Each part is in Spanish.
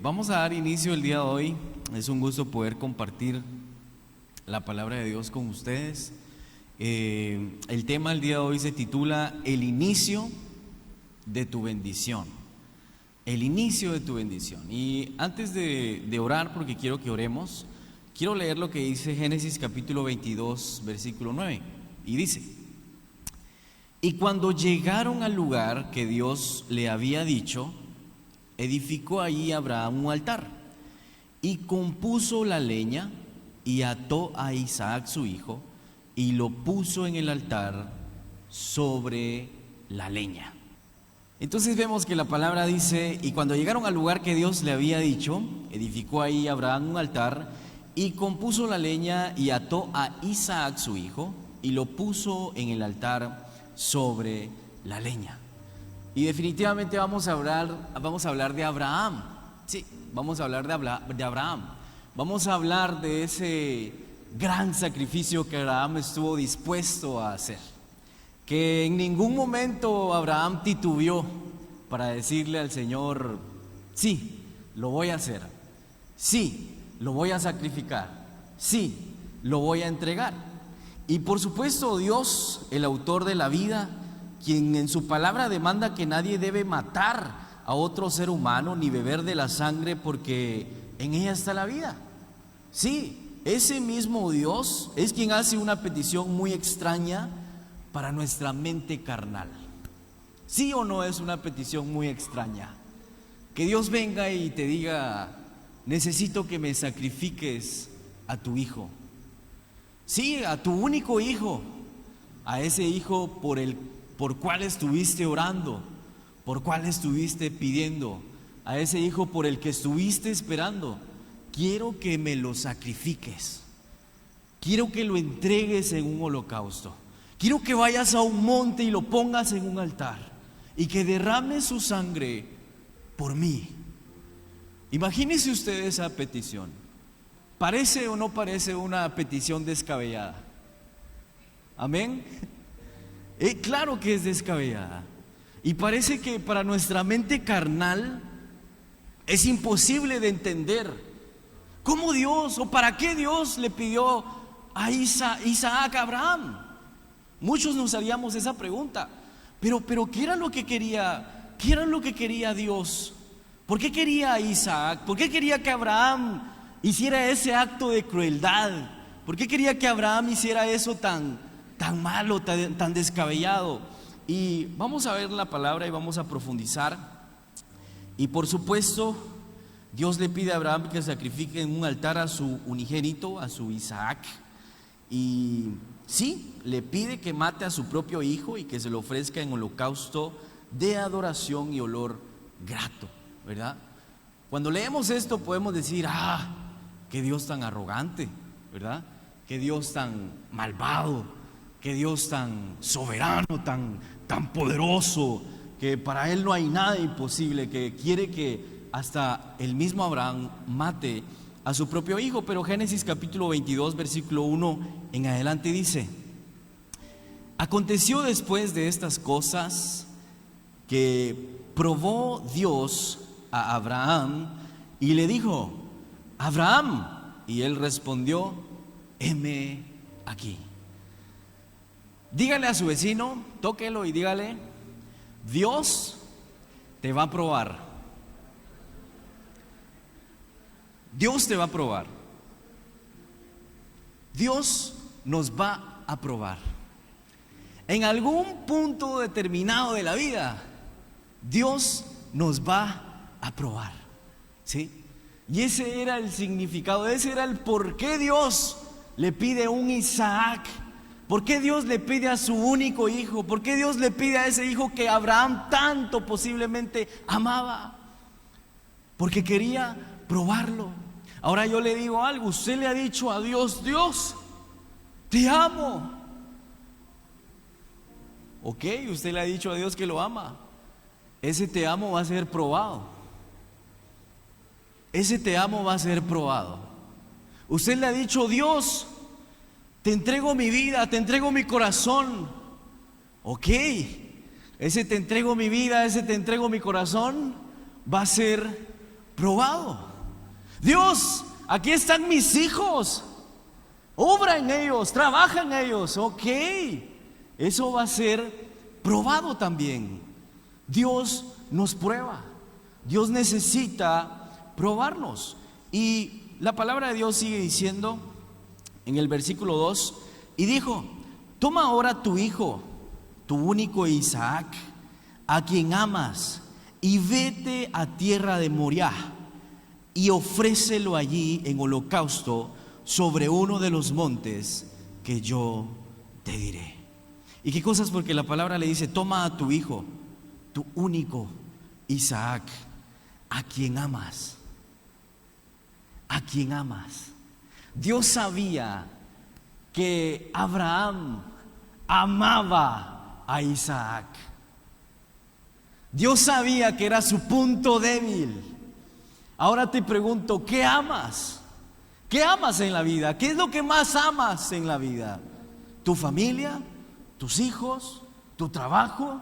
Vamos a dar inicio el día de hoy. Es un gusto poder compartir la palabra de Dios con ustedes. El tema del día de hoy se titula El inicio de tu bendición. El inicio de tu bendición. Y antes de orar, porque quiero que oremos, quiero leer lo que dice Génesis capítulo 22, versículo 9. Y dice: Y cuando llegaron al lugar que Dios le había dicho, edificó allí Abraham un altar y compuso la leña y ató a Isaac su hijo y lo puso en el altar sobre la leña. Entonces vemos que la palabra dice: y cuando llegaron al lugar que Dios le había dicho, edificó ahí Abraham un altar y compuso la leña y ató a Isaac su hijo y lo puso en el altar sobre la leña. Y definitivamente vamos a hablar de Abraham. Sí, vamos a hablar de Abraham. Vamos a hablar de ese gran sacrificio que Abraham estuvo dispuesto a hacer. Que en ningún momento Abraham titubeó para decirle al Señor: sí, lo voy a hacer. Sí, lo voy a sacrificar. Sí, lo voy a entregar. Y por supuesto Dios, el autor de la vida, quien en su palabra demanda que nadie debe matar a otro ser humano ni beber de la sangre porque en ella está la vida. Sí, ese mismo Dios es quien hace una petición muy extraña para nuestra mente carnal. ¿Sí o no es una petición muy extraña? Que Dios venga y te diga: necesito que me sacrifiques a tu hijo. Sí, a tu único hijo, a ese hijo por cual estuviste orando, por cual estuviste pidiendo, a ese hijo por el que estuviste esperando. Quiero que me lo sacrifiques. Quiero que lo entregues en un holocausto. Quiero que vayas a un monte y lo pongas en un altar y que derrames su sangre por mí. Imagínese usted esa petición. ¿Parece o no parece una petición descabellada? ¿Amén? Claro que es descabellada. Y parece que para nuestra mente carnal es imposible de entender cómo Dios o para qué Dios le pidió a Isaac a Abraham. Muchos nos haríamos esa pregunta. Pero ¿qué era lo que quería? ¿Qué era lo que quería Dios? ¿Por qué quería a Isaac? ¿Por qué quería que Abraham hiciera ese acto de crueldad? ¿Por qué quería que Abraham hiciera eso tan malo, tan descabellado? Y vamos a ver la palabra y vamos a profundizar. Y por supuesto, Dios le pide a Abraham que sacrifique en un altar a su unigénito, a su Isaac. Y sí, le pide que mate a su propio hijo y que se lo ofrezca en holocausto de adoración y olor grato, ¿verdad? Cuando leemos esto podemos decir: qué Dios tan arrogante, ¿verdad? Qué Dios tan malvado, qué Dios tan soberano, tan poderoso, que para Él no hay nada imposible, que quiere que hasta el mismo Abraham mate a su propio hijo. Pero Génesis capítulo 22, versículo 1 en adelante dice: Aconteció después de estas cosas que probó Dios a Abraham y le dijo: Abraham. Y él respondió: heme aquí. Dígale a su vecino, tóquelo y dígale: Dios te va a probar. Dios te va a probar. Dios nos va a probar. En algún punto determinado de la vida, Dios nos va a probar. ¿Sí? Y ese era el significado, ese era el por qué Dios le pide un Isaac. ¿Por qué Dios le pide a su único hijo? ¿Por qué Dios le pide a ese hijo que Abraham tanto posiblemente amaba? Porque quería probarlo. Ahora yo le digo algo: usted le ha dicho a Dios: Dios, te amo. Ok, usted le ha dicho a Dios que lo ama. Ese te amo va a ser probado. Ese te amo va a ser probado. Usted le ha dicho: Dios, te entrego mi vida, te entrego mi corazón. Ok, ese te entrego mi vida, ese te entrego mi corazón va a ser probado. Dios, aquí están mis hijos, obra en ellos, trabaja en ellos. Ok, eso va a ser probado también. Dios nos prueba, Dios necesita probarnos. Y la palabra de Dios sigue diciendo en el versículo 2, y dijo: toma ahora tu hijo, tu único Isaac, a quien amas, y vete a tierra de Moriah, y ofrécelo allí en holocausto sobre uno de los montes que yo te diré. ¿Y qué cosas? Porque la palabra le dice: toma a tu hijo, tu único Isaac, a quien amas. A quien amas. Dios sabía que Abraham amaba a Isaac. Dios sabía que era su punto débil. Ahora te pregunto, ¿qué amas? ¿Qué amas en la vida? ¿Qué es lo que más amas en la vida? ¿Tu familia? ¿Tus hijos? ¿Tu trabajo?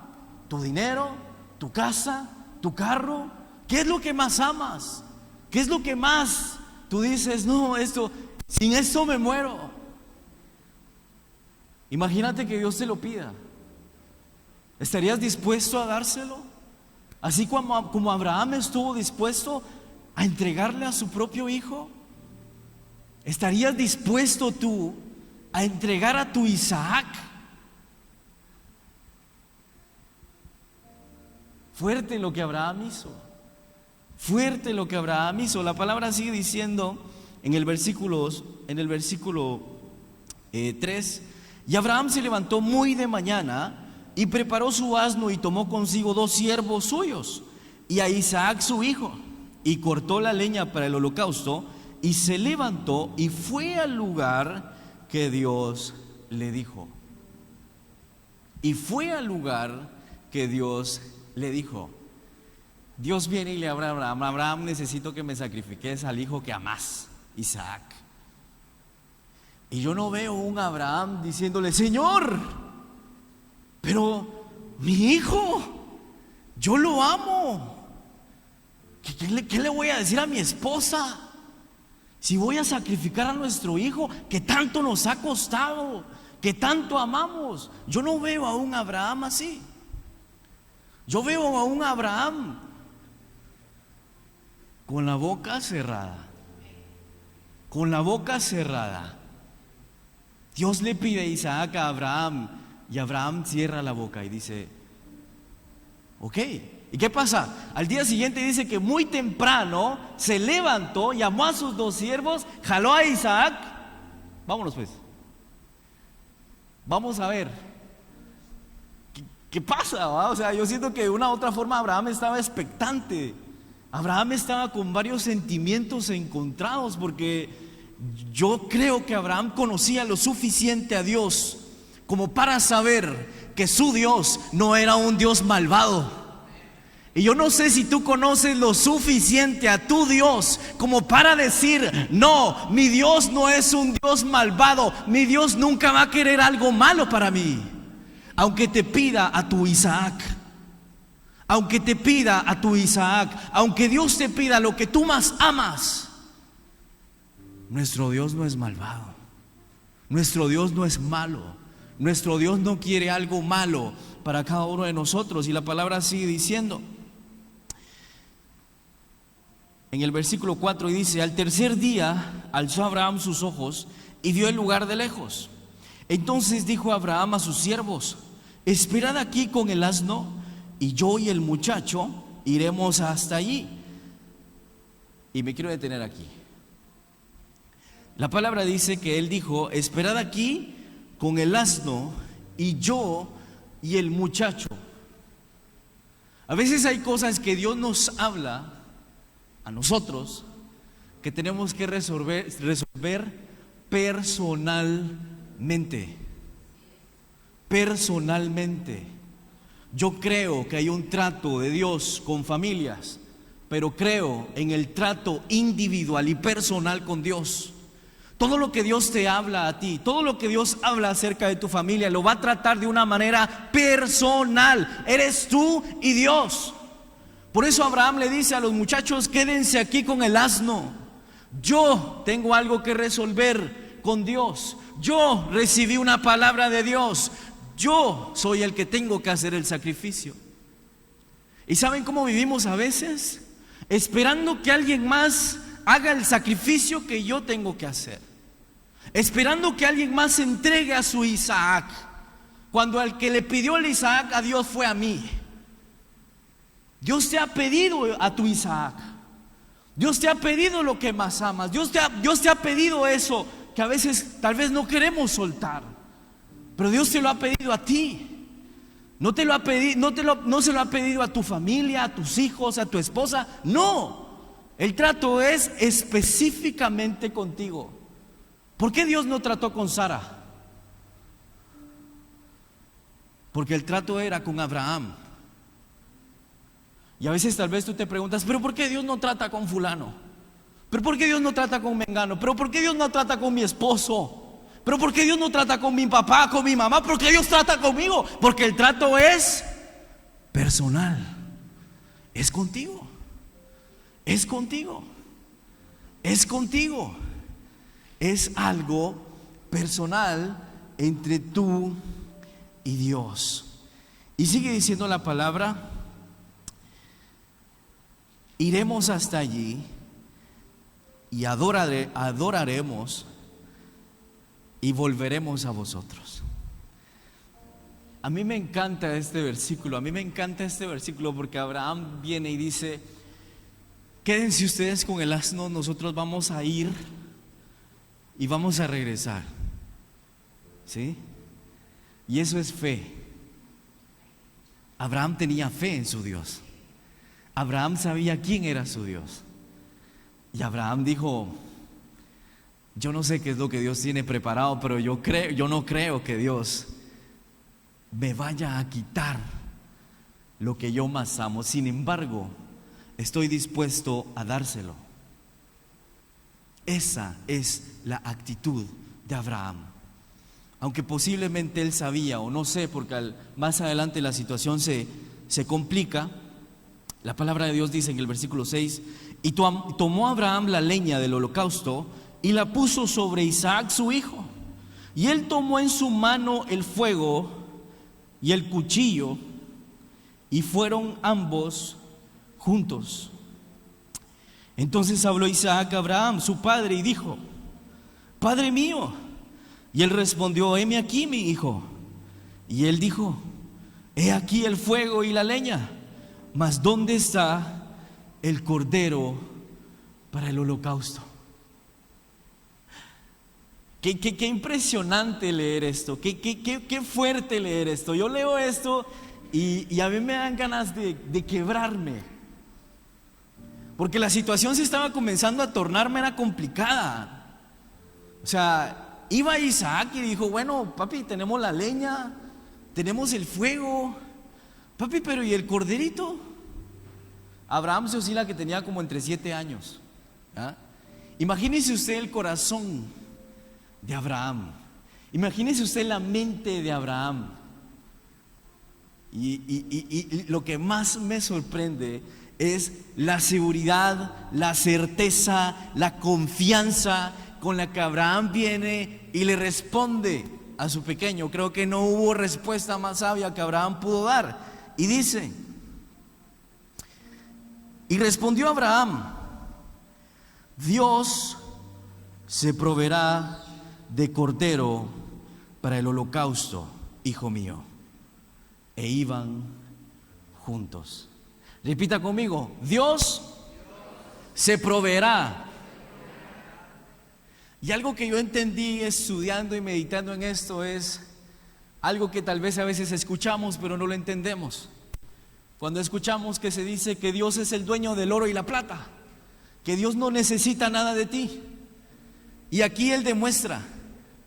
¿Tu dinero? ¿Tu casa? ¿Tu carro? ¿Qué es lo que más amas? ¿Qué es lo que más tú dices, no, sin esto me muero? Imagínate que Dios te lo pida. ¿Estarías dispuesto a dárselo? Así como Abraham estuvo dispuesto a entregarle a su propio hijo. ¿Estarías dispuesto tú a entregar a tu Isaac? Fuerte lo que Abraham hizo. Fuerte lo que Abraham hizo. La palabra sigue diciendo en el versículo 3: y Abraham se levantó muy de mañana y preparó su asno y tomó consigo 2 siervos suyos y a Isaac su hijo, y cortó la leña para el holocausto, y se levantó y fue al lugar que Dios le dijo. Y fue al lugar que Dios le dijo. Dios viene y le habla a Abraham: Abraham, necesito que me sacrifiques al hijo que amas, Isaac. Y yo no veo un Abraham diciéndole: Señor, pero mi hijo, yo lo amo. ¿Qué le voy a decir a mi esposa si voy a sacrificar a nuestro hijo que tanto nos ha costado, que tanto amamos? Yo no veo a un Abraham así. Yo veo a un Abraham con la boca cerrada. Con la boca cerrada. Dios le pide a Isaac a Abraham, y Abraham cierra la boca y dice: ok. ¿Y qué pasa? Al día siguiente dice que muy temprano se levantó, llamó a sus 2 siervos, jaló a Isaac. Vámonos pues. Vamos a ver ¿qué pasa? ¿Va? O sea, yo siento que de una u otra forma Abraham estaba expectante. Abraham estaba con varios sentimientos encontrados, porque yo creo que Abraham conocía lo suficiente a Dios como para saber que su Dios no era un Dios malvado. Y yo no sé si tú conoces lo suficiente a tu Dios como para decir: no, mi Dios no es un Dios malvado, mi Dios nunca va a querer algo malo para mí. Aunque te pida a tu Isaac, aunque te pida a tu Isaac, aunque Dios te pida lo que tú más amas, nuestro Dios no es malvado, nuestro Dios no es malo, nuestro Dios no quiere algo malo para cada uno de nosotros. Y la palabra sigue diciendo en el versículo 4, y dice: al tercer día alzó Abraham sus ojos y vio el lugar de lejos. Entonces dijo Abraham a sus siervos: esperad aquí con el asno, y yo y el muchacho iremos hasta allí. Y me quiero detener aquí. La palabra dice que él dijo: esperad aquí con el asno, y yo y el muchacho. A veces hay cosas que Dios nos habla a nosotros que tenemos que resolver personalmente. Personalmente. Yo creo que hay un trato de Dios con familias, pero creo en el trato individual y personal con Dios. Todo lo que Dios te habla a ti, todo lo que Dios habla acerca de tu familia, lo va a tratar de una manera personal. Eres tú y Dios. Por eso Abraham le dice a los muchachos: quédense aquí con el asno. Yo tengo algo que resolver con Dios. Yo recibí una palabra de Dios. Yo soy el que tengo que hacer el sacrificio. ¿Y saben cómo vivimos a veces? Esperando que alguien más haga el sacrificio que yo tengo que hacer. Esperando que alguien más entregue a su Isaac, cuando al que le pidió el Isaac a Dios fue a mí. Dios te ha pedido a tu Isaac. Dios te ha pedido lo que más amas. Dios te ha pedido eso que a veces tal vez no queremos soltar, pero Dios te lo ha pedido a ti. No te lo ha pedido, no se lo ha pedido a tu familia, a tus hijos, a tu esposa. No, el trato es específicamente contigo. ¿Por qué Dios no trató con Sara? Porque el trato era con Abraham. Y a veces tal vez tú te preguntas: ¿pero por qué Dios no trata con fulano? ¿Pero por qué Dios no trata con mengano? ¿Pero por qué Dios no trata con mi esposo? ¿Pero por qué Dios no trata con mi papá, con mi mamá? ¿Por qué Dios trata conmigo? Porque el trato es personal. Es contigo. Es contigo. Es contigo. Es algo personal entre tú y Dios. Y sigue diciendo la palabra: iremos hasta allí y adoraremos y volveremos a vosotros. A mí me encanta este versículo. A mí me encanta este versículo porque Abraham viene y dice: quédense ustedes con el asno, nosotros vamos a ir y vamos a regresar. ¿Sí? Y eso es fe. Abraham tenía fe en su Dios. Abraham sabía quién era su Dios. Y Abraham dijo: yo no sé qué es lo que Dios tiene preparado, pero yo no creo que Dios me vaya a quitar lo que yo más amo. Sin embargo, estoy dispuesto a dárselo. Esa es la actitud de Abraham. Aunque posiblemente él sabía, o no sé, porque más adelante la situación se complica. La palabra de Dios dice en el versículo 6: y tomó Abraham la leña del holocausto y la puso sobre Isaac su hijo. Y él tomó en su mano el fuego y el cuchillo, y fueron ambos juntos. Entonces habló Isaac a Abraham, su padre, y dijo: Padre mío. Y él respondió: heme aquí, mi hijo. Y él dijo: he aquí el fuego y la leña, mas ¿dónde está el cordero para el holocausto? Qué impresionante leer esto, qué fuerte leer esto. Yo leo esto y a mí me dan ganas de quebrarme, porque la situación se estaba comenzando a tornarme era complicada. O sea, iba Isaac y dijo: bueno, papi, tenemos la leña, tenemos el fuego, papi, pero ¿y el corderito? Abraham se oscila que tenía como entre 7 años. ¿Ah? Imagínese usted el corazón de Abraham. Imagínese usted la mente de Abraham. Y lo que más me sorprende es la seguridad, la certeza, la confianza con la que Abraham viene y le responde a su pequeño. Creo que no hubo respuesta más sabia que Abraham pudo dar. Y dice: y respondió Abraham: Dios se proveerá de cordero para el holocausto, hijo mío. E iban juntos. Repita conmigo: Dios se proveerá. Y algo que yo entendí estudiando y meditando en esto es algo que tal vez a veces escuchamos pero no lo entendemos. Cuando escuchamos que se dice que Dios es el dueño del oro y la plata, que Dios no necesita nada de ti. Y aquí Él demuestra: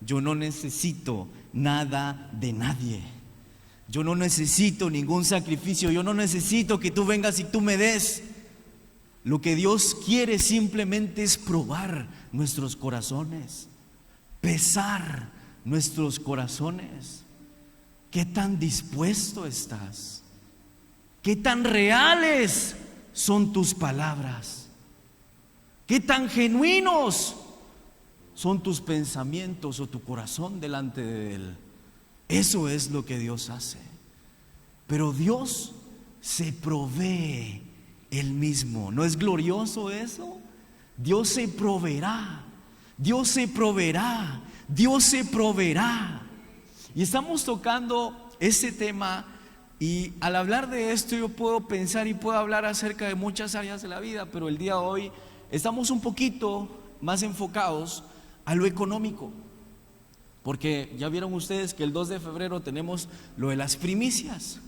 yo no necesito nada de nadie. Yo no necesito ningún sacrificio. Yo no necesito que tú vengas y tú me des. Lo que Dios quiere simplemente es probar nuestros corazones, pesar nuestros corazones. ¿Qué tan dispuesto estás? ¿Qué tan reales son tus palabras? ¿Qué tan genuinos son tus pensamientos o tu corazón delante de Él? Eso es lo que Dios hace. Pero Dios se provee Él mismo. ¿No es glorioso eso? Dios se proveerá, Dios se proveerá, Dios se proveerá. Y estamos tocando este tema, y al hablar de esto yo puedo pensar y puedo hablar acerca de muchas áreas de la vida, pero el día de hoy estamos un poquito más enfocados a lo económico, porque ya vieron ustedes que el 2 de febrero tenemos lo de las primicias.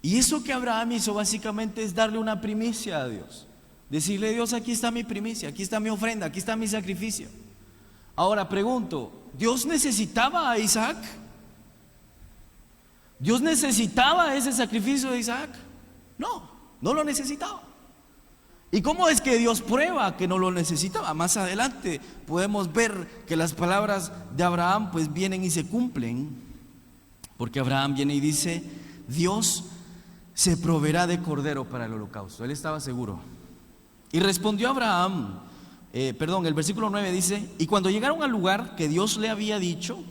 Y eso que Abraham hizo básicamente es darle una primicia a Dios. Decirle: Dios, aquí está mi primicia, aquí está mi ofrenda, aquí está mi sacrificio. Ahora pregunto, ¿Dios necesitaba a Isaac? ¿Dios necesitaba ese sacrificio de Isaac? No, no lo necesitaba. ¿Y cómo es que Dios prueba que no lo necesitaba? Más adelante podemos ver que las palabras de Abraham pues vienen y se cumplen, porque Abraham viene y dice: Dios se proveerá de cordero para el holocausto. Él estaba seguro. Y respondió Abraham, el versículo 9 dice: y cuando llegaron al lugar que Dios le había dicho,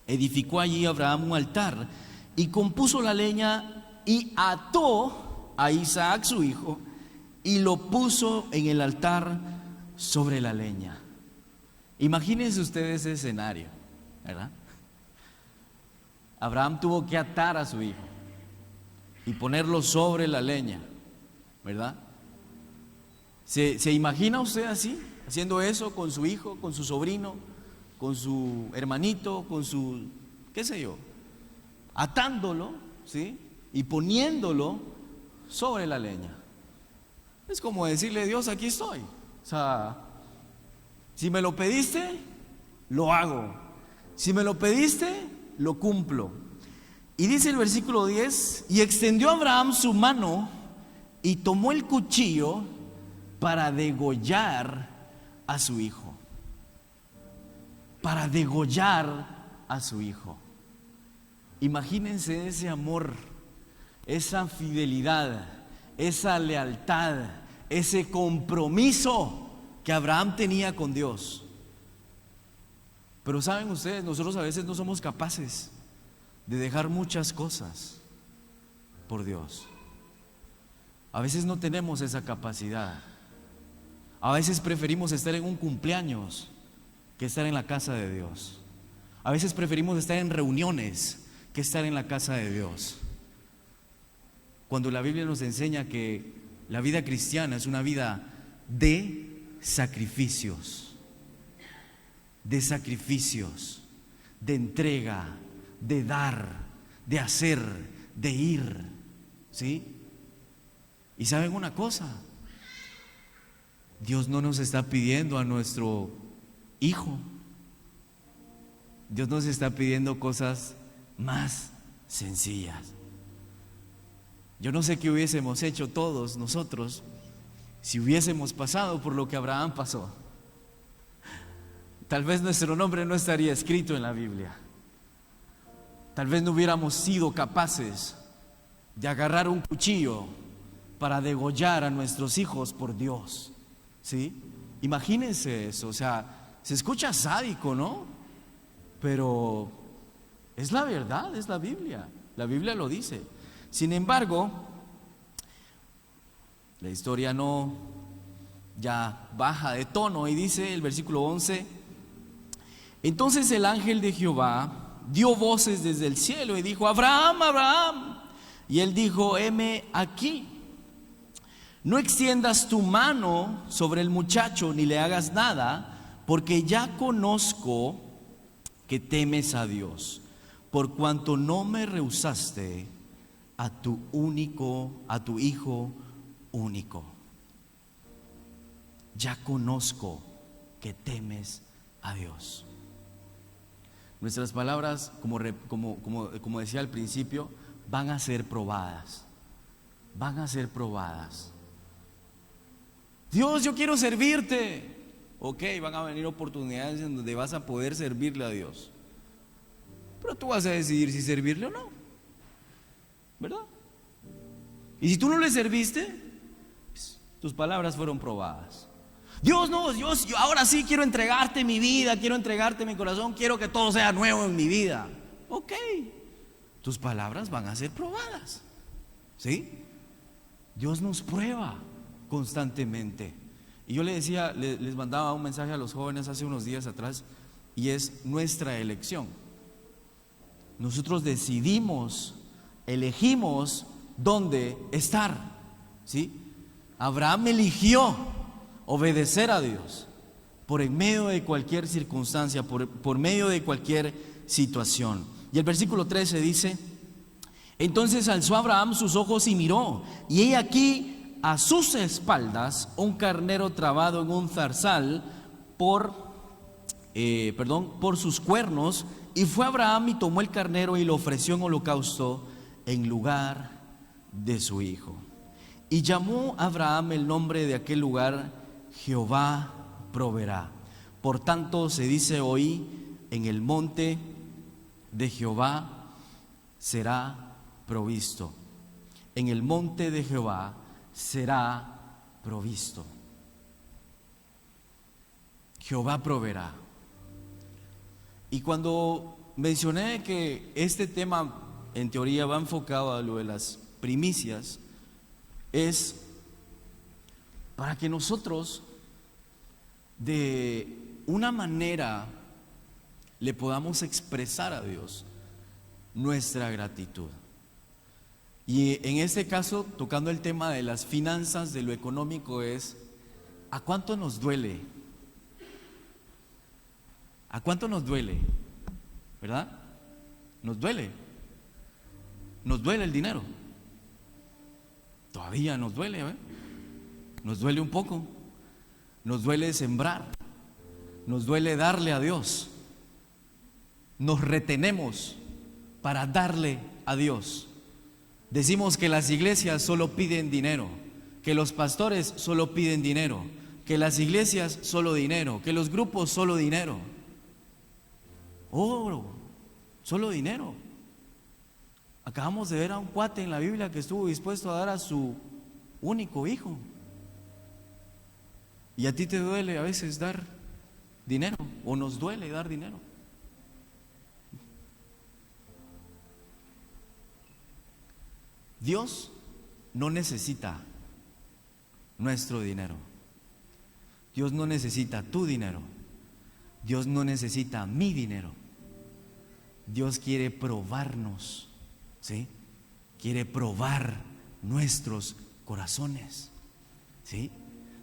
edificó allí Abraham un altar y compuso la leña y ató a Isaac su hijo y lo puso en el altar sobre la leña. Imagínense ustedes ese escenario, ¿verdad? Abraham tuvo que atar a su hijo y ponerlo sobre la leña, ¿verdad? ¿Se imagina usted así, haciendo eso con su hijo, con su sobrino, con su hermanito, con su, qué sé yo, atándolo, ¿sí? Y poniéndolo sobre la leña? Es como decirle: Dios, aquí estoy. O sea, si me lo pediste, lo hago. Si me lo pediste, lo cumplo. Y dice el versículo 10: y extendió Abraham su mano y tomó el cuchillo para degollar a su hijo. Para degollar a su hijo. Imagínense ese amor, esa fidelidad, esa lealtad, ese compromiso que Abraham tenía con Dios. Pero saben ustedes, nosotros a veces no somos capaces de dejar muchas cosas por Dios. A veces no tenemos esa capacidad. A veces preferimos estar en un cumpleaños que estar en la casa de Dios. A veces preferimos estar en reuniones que estar en la casa de Dios. Cuando la Biblia nos enseña que la vida cristiana es una vida de sacrificios, de entrega, de dar, de hacer, de ir, ¿sí? Y saben una cosa, Dios no nos está pidiendo a nuestro hijo, Dios nos está pidiendo cosas más sencillas. Yo no sé qué hubiésemos hecho todos nosotros si hubiésemos pasado por lo que Abraham pasó. Tal vez nuestro nombre no estaría escrito en la Biblia. Tal vez no hubiéramos sido capaces de agarrar un cuchillo para degollar a nuestros hijos por Dios, ¿sí? Imagínense eso. O sea, se escucha sádico, ¿no? Pero es la verdad, es la Biblia. La Biblia lo dice. Sin embargo, la historia no ya baja de tono y dice el versículo 11: entonces el ángel de Jehová dio voces desde el cielo y dijo: Abraham, Abraham. Y él dijo: heme aquí. No extiendas tu mano sobre el muchacho ni le hagas nada, porque ya conozco que temes a Dios, por cuanto no me rehusaste a tu hijo único. Ya conozco que temes a Dios. Nuestras palabras, como decía al principio, van a ser probadas. Van a ser probadas. Dios, yo quiero servirte. Ok, van a venir oportunidades en donde vas a poder servirle a Dios, pero tú vas a decidir si servirle o no, ¿verdad? Y si tú no le serviste, Tus palabras fueron probadas. Dios, no, Dios, yo ahora sí quiero entregarte mi vida, quiero entregarte mi corazón, quiero que todo sea nuevo en mi vida. Ok, tus palabras van a ser probadas, ¿sí? Dios nos prueba constantemente. Y yo le decía, les mandaba un mensaje a los jóvenes hace unos días atrás, y es nuestra elección. Nosotros decidimos, elegimos dónde estar, ¿sí? Abraham eligió obedecer a Dios por en medio de cualquier circunstancia, por medio de cualquier situación. Y el versículo 13 dice: entonces alzó Abraham sus ojos y miró, y he aquí a sus espaldas un carnero trabado en un zarzal por sus cuernos, y fue Abraham y tomó el carnero y lo ofreció en holocausto en lugar de su hijo. Y llamó Abraham el nombre de aquel lugar Jehová proveerá. Por tanto se dice hoy: en el monte de Jehová será provisto. En el monte de Jehová será provisto. Jehová proveerá. Y cuando mencioné que este tema en teoría va enfocado a lo de las primicias, es para que nosotros de una manera le podamos expresar a Dios nuestra gratitud. Y en este caso, tocando el tema de las finanzas, de lo económico, es: ¿a cuánto nos duele? ¿A cuánto nos duele? ¿Verdad? Nos duele. Nos duele el dinero. Todavía nos duele, ¿eh? Nos duele un poco. Nos duele sembrar. Nos duele darle a Dios. Nos retenemos para darle a Dios. Decimos que las iglesias solo piden dinero, que los pastores solo piden dinero, que las iglesias solo dinero, que los grupos solo dinero. Oh, solo dinero. Acabamos de ver a un cuate en la Biblia que estuvo dispuesto a dar a su único hijo. Y a ti te duele a veces dar dinero, o nos duele dar dinero. Dios no necesita nuestro dinero. Dios no necesita tu dinero. Dios no necesita mi dinero. Dios quiere probarnos, ¿sí? Quiere probar nuestros corazones, ¿sí?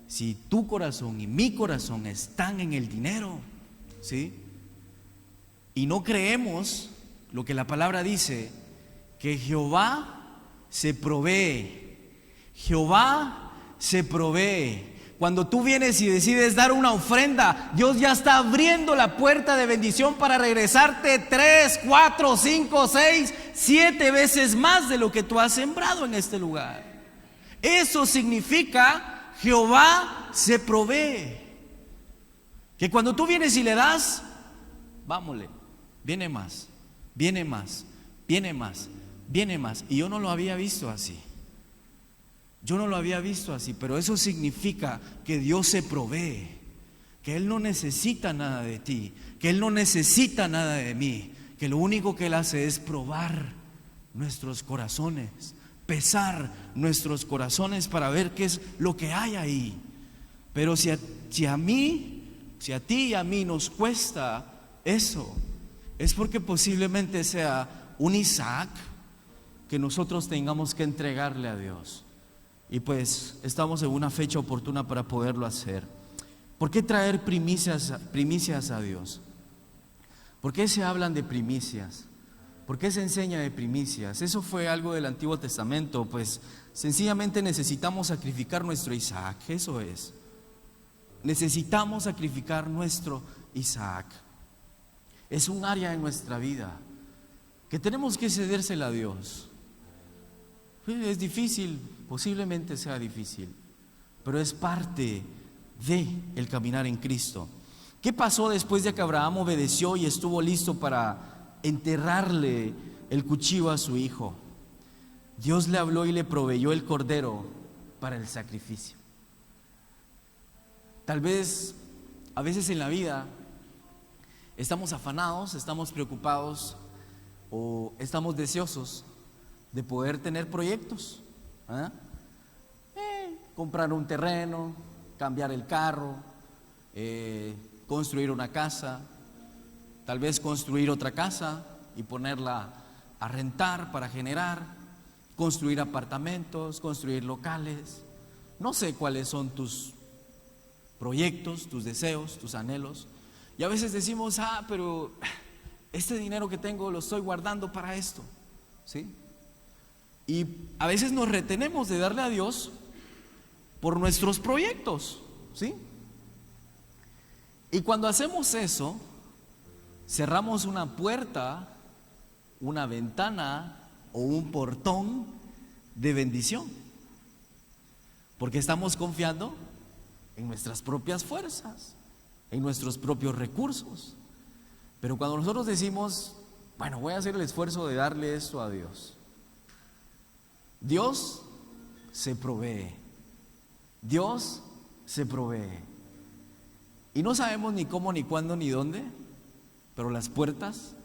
Si tu corazón y mi corazón están en el dinero, ¿sí? Y no creemos lo que la palabra dice, que Jehová se provee. Jehová se provee. Cuando tú vienes y decides dar una ofrenda, Dios ya está abriendo la puerta de bendición para regresarte 3, 4, 5, 6, 7 veces más de lo que tú has sembrado en este lugar. Eso significa Jehová se provee. Que cuando tú vienes y le das, vámonos, viene más, viene más, viene más, viene más. Y yo no lo había visto así. Yo no lo había visto así, pero eso significa que Dios se provee, que Él no necesita nada de ti, que Él no necesita nada de mí, que lo único que Él hace es probar nuestros corazones, pesar nuestros corazones para ver qué es lo que hay ahí. Pero si a ti y a mí nos cuesta eso, es porque posiblemente sea un Isaac que nosotros tengamos que entregarle a Dios. Y pues estamos en una fecha oportuna para poderlo hacer. ¿Por qué traer primicias a Dios? ¿Por qué se hablan de primicias? ¿Por qué se enseña de primicias? Eso fue algo del Antiguo Testamento. Pues sencillamente necesitamos sacrificar nuestro Isaac. Eso es. Necesitamos sacrificar nuestro Isaac. Es un área en nuestra vida que tenemos que cedérsela a Dios. Es difícil, posiblemente sea difícil, pero es parte de el caminar en Cristo. ¿Qué pasó después de que Abraham obedeció y estuvo listo para enterrarle el cuchillo a su hijo? Dios le habló y le proveyó el cordero para el sacrificio. Tal vez, a veces en la vida, estamos afanados, estamos preocupados o estamos deseosos de poder tener proyectos. ¿Ah? Comprar un terreno, cambiar el carro, construir una casa, tal vez construir otra casa y ponerla a rentar para generar, construir apartamentos, construir locales. No sé cuáles son tus proyectos, tus deseos, tus anhelos. Y a veces decimos, pero este dinero que tengo lo estoy guardando para esto, ¿sí? Y a veces nos retenemos de darle a Dios por nuestros proyectos, ¿sí? Y cuando hacemos eso, cerramos una puerta, una ventana o un portón de bendición, porque estamos confiando en nuestras propias fuerzas, en nuestros propios recursos. Pero cuando nosotros decimos, bueno, voy a hacer el esfuerzo de darle esto a Dios, Dios se provee. Dios se provee. Y no sabemos ni cómo, ni cuándo, ni dónde, pero las puertas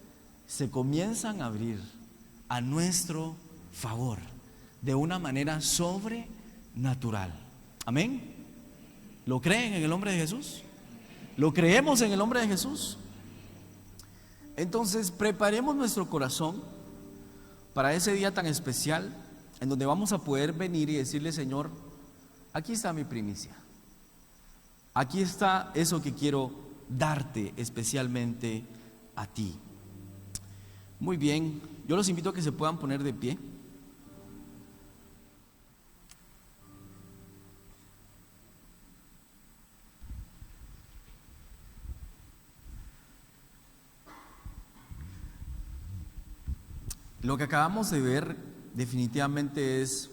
se comienzan a abrir a nuestro favor de una manera sobrenatural. Amén. ¿Lo creen en el nombre de Jesús? ¿Lo creemos en el nombre de Jesús? Entonces, preparemos nuestro corazón para ese día tan especial en donde vamos a poder venir y decirle: Señor, aquí está mi primicia, aquí está eso que quiero darte especialmente a ti. Muy bien, yo los invito a que se puedan poner de pie. Lo que acabamos de ver definitivamente es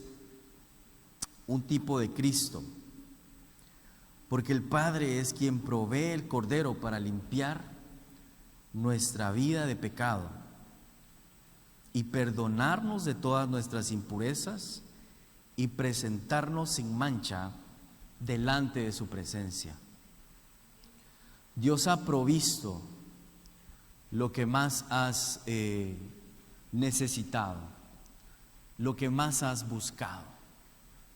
un tipo de Cristo, porque el Padre es quien provee el Cordero para limpiar nuestra vida de pecado y perdonarnos de todas nuestras impurezas y presentarnos sin mancha delante de su presencia. Dios ha provisto lo que más has necesitado, lo que más has buscado.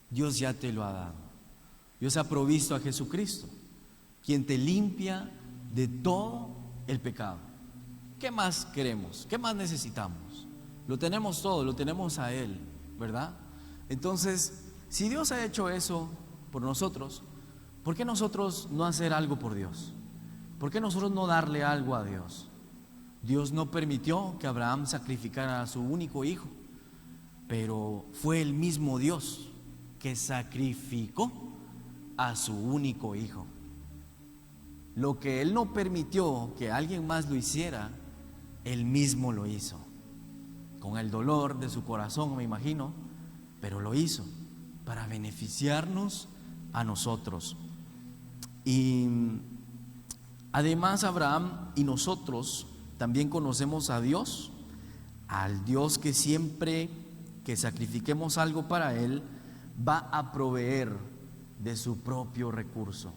Dios ya te lo ha dado. Dios ha provisto a Jesucristo, quien te limpia de todo el pecado. ¿Qué más queremos? ¿Qué más necesitamos? Lo tenemos todo, lo tenemos a Él, ¿verdad? Entonces, si Dios ha hecho eso por nosotros, ¿por qué nosotros no hacer algo por Dios? ¿Por qué nosotros no darle algo a Dios? Dios no permitió que Abraham sacrificara a su único hijo, pero fue el mismo Dios que sacrificó a su único hijo. Lo que Él no permitió que alguien más lo hiciera, Él mismo lo hizo, con el dolor de su corazón, me imagino, pero lo hizo para beneficiarnos a nosotros. Y además, Abraham y nosotros también conocemos a Dios, al Dios que siempre que sacrifiquemos algo para Él, va a proveer de su propio recurso.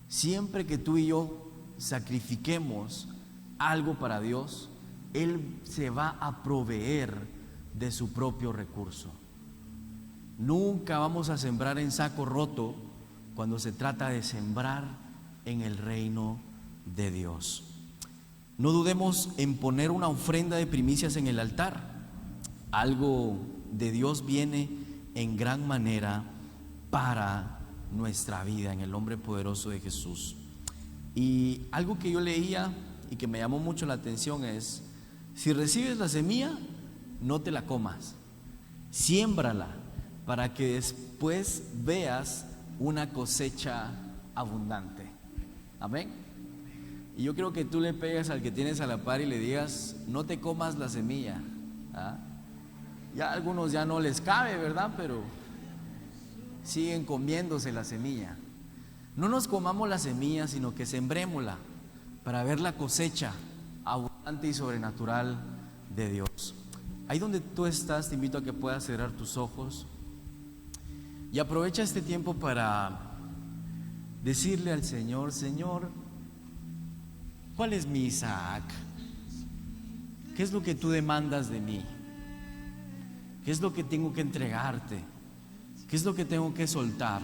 Siempre que tú y yo sacrifiquemos algo para Dios, Él se va a proveer de su propio recurso. Nunca vamos a sembrar en saco roto cuando se trata de sembrar en el reino de Dios. No dudemos en poner una ofrenda de primicias en el altar. Algo de Dios viene en gran manera para nuestra vida en el nombre poderoso de Jesús. Y algo que yo leía y que me llamó mucho la atención es: si recibes la semilla, no te la comas, siémbrala para que después veas una cosecha abundante. Amén. Y yo creo que tú le pegas al que tienes a la par y le digas: no te comas la semilla. ¿Ah? Ya a algunos ya no les cabe, ¿verdad? Pero siguen comiéndose la semilla. No nos comamos la semilla, sino que sembrémosla para ver la cosecha abundante y sobrenatural de Dios. Ahí donde tú estás, te invito a que puedas cerrar tus ojos y aprovecha este tiempo para decirle al Señor: Señor, ¿cuál es mi Isaac? ¿Qué es lo que tú demandas de mí? ¿Qué es lo que tengo que entregarte? ¿Qué es lo que tengo que soltar?